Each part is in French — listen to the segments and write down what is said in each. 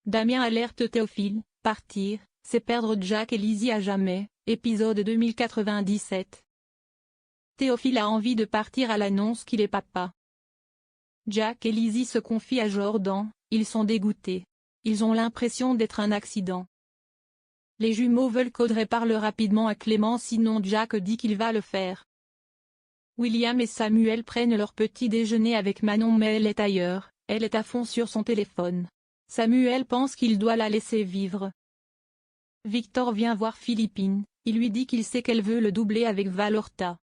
Damien alerte Théophile, partir, c'est perdre Jack et Lizzie à jamais, épisode 2097. Théophile a envie de partir à l'annonce qu'il est papa. Jack et Lizzie se confient à Jordan, ils sont dégoûtés. Ils ont l'impression d'être un accident. Les jumeaux veulent qu'Audrey parle rapidement à Clément, sinon Jack dit qu'il va le faire. William et Samuel prennent leur petit déjeuner avec Manon, mais elle est ailleurs, elle est à fond sur son téléphone. Samuel pense qu'il doit la laisser vivre. Victor vient voir Philippine, il lui dit qu'il sait qu'elle veut le doubler avec Valorta.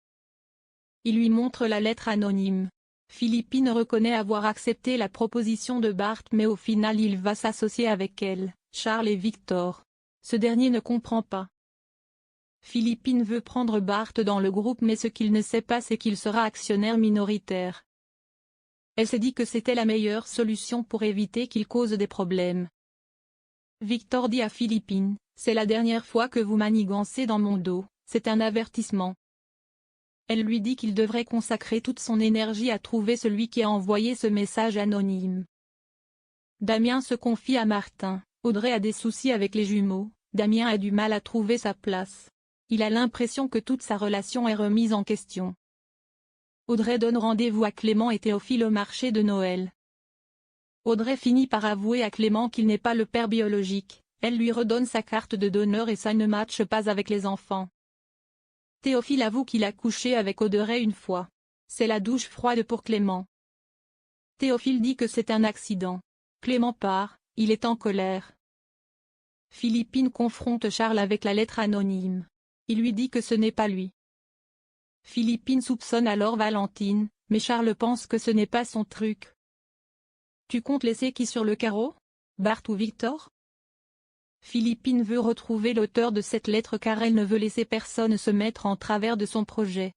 Il lui montre la lettre anonyme. Philippine reconnaît avoir accepté la proposition de Bart, mais au final il va s'associer avec elle, Charles et Victor. Ce dernier ne comprend pas. Philippine veut prendre Bart dans le groupe, mais ce qu'il ne sait pas c'est qu'il sera actionnaire minoritaire. Elle s'est dit que c'était la meilleure solution pour éviter qu'il cause des problèmes. Victor dit à Philippine, c'est la dernière fois que vous manigancez dans mon dos, c'est un avertissement. Elle lui dit qu'il devrait consacrer toute son énergie à trouver celui qui a envoyé ce message anonyme. Damien se confie à Martin, Audrey a des soucis avec les jumeaux, Damien a du mal à trouver sa place. Il a l'impression que toute sa relation est remise en question. Audrey donne rendez-vous à Clément et Théophile au marché de Noël. Audrey finit par avouer à Clément qu'il n'est pas le père biologique, elle lui redonne sa carte de donneur et ça ne matche pas avec les enfants. Théophile avoue qu'il a couché avec Audrey une fois. C'est la douche froide pour Clément. Théophile dit que c'est un accident. Clément part, il est en colère. Philippine confronte Charles avec la lettre anonyme. Il lui dit que ce n'est pas lui. Philippine soupçonne alors Valentine, mais Charles pense que ce n'est pas son truc. Tu comptes laisser qui sur le carreau? Bart ou Victor? Philippine veut retrouver l'auteur de cette lettre car elle ne veut laisser personne se mettre en travers de son projet.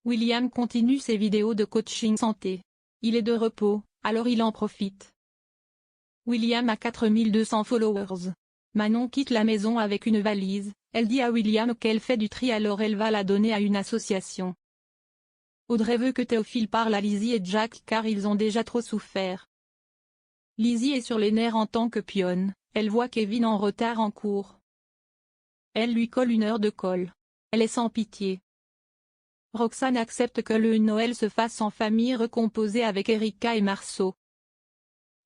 William continue ses vidéos de coaching santé. Il est de repos, alors il en profite. William a 4200 followers. Manon quitte la maison avec une valise, elle dit à William qu'elle fait du tri alors elle va la donner à une association. Audrey veut que Théophile parle à Lizzie et Jack car ils ont déjà trop souffert. Lizzie est sur les nerfs en tant que pionne, elle voit Kevin en retard en cours. Elle lui colle une heure de colle. Elle est sans pitié. Roxane accepte que le Noël se fasse en famille recomposée avec Erika et Marceau.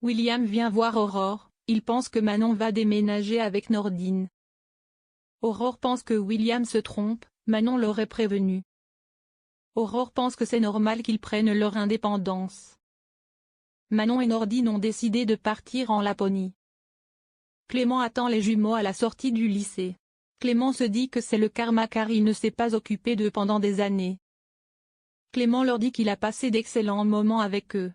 William vient voir Aurore, il pense que Manon va déménager avec Nordine. Aurore pense que William se trompe, Manon l'aurait prévenu. Aurore pense que c'est normal qu'ils prennent leur indépendance. Manon et Nordine ont décidé de partir en Laponie. Clément attend les jumeaux à la sortie du lycée. Clément se dit que c'est le karma car il ne s'est pas occupé d'eux pendant des années. Clément leur dit qu'il a passé d'excellents moments avec eux.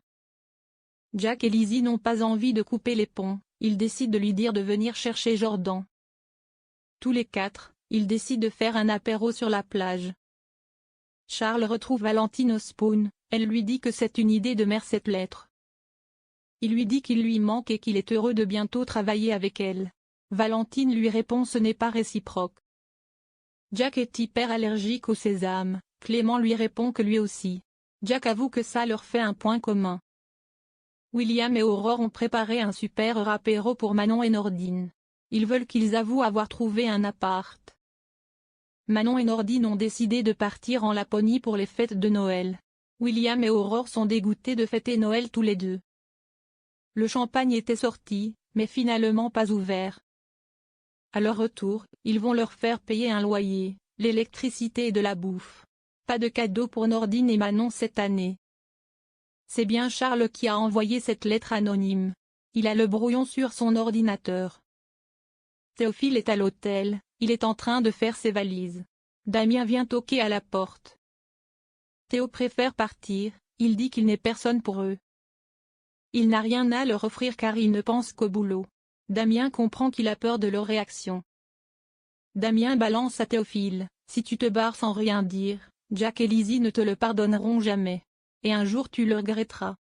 Jack et Lizzie n'ont pas envie de couper les ponts, ils décident de lui dire de venir chercher Jordan. Tous les quatre, ils décident de faire un apéro sur la plage. Charles retrouve Valentine au spawn, elle lui dit que c'est une idée de mère cette lettre. Il lui dit qu'il lui manque et qu'il est heureux de bientôt travailler avec elle. Valentine lui répond ce n'est pas réciproque. Jack est hyper allergique au sésame, Clément lui répond que lui aussi. Jack avoue que ça leur fait un point commun. William et Aurore ont préparé un super apéro pour Manon et Nordine. Ils veulent qu'ils avouent avoir trouvé un appart. Manon et Nordine ont décidé de partir en Laponie pour les fêtes de Noël. William et Aurore sont dégoûtés de fêter Noël tous les deux. Le champagne était sorti, mais finalement pas ouvert. À leur retour, ils vont leur faire payer un loyer, l'électricité et de la bouffe. Pas de cadeau pour Nordine et Manon cette année. C'est bien Charles qui a envoyé cette lettre anonyme. Il a le brouillon sur son ordinateur. Théophile est à l'hôtel, il est en train de faire ses valises. Damien vient toquer à la porte. Théo préfère partir, il dit qu'il n'est personne pour eux. Il n'a rien à leur offrir car il ne pense qu'au boulot. Damien comprend qu'il a peur de leur réaction. Damien balance à Théophile, si tu te barres sans rien dire, Jack et Lizzie ne te le pardonneront jamais. Et un jour tu le regretteras.